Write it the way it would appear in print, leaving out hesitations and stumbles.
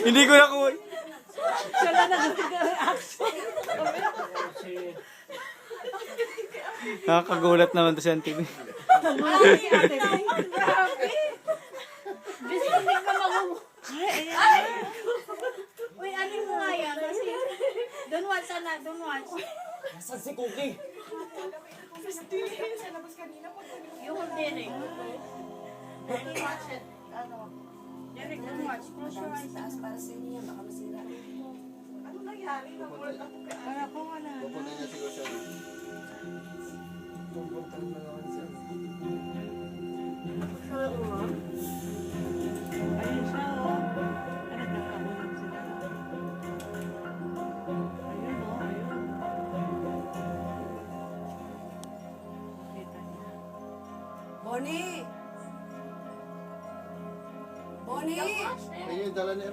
Hindi ko nakuha. Siya na nag-reaction. Nakakagulat naman to si Auntie B. Grabe. Bis hindi ka Uy, ano mo nga yan? Kasi, don't watch na, don't watch. Nasaan si Cookie? You hold Derek. Don't watch it. Ano? Derek, don't watch. Close your eyes. Taas para sa inyo yan, baka masira. Ano nangyari? Namulat ako kay Para ko wala. Pupunta niya siguro siya. Pupunta na naman siya. Ayun siya, oh. Ano, nagkakulang sila. Ayun, oh. Ayun. Kita niya. Bonnie! Bonnie! Ayun yung dala niya.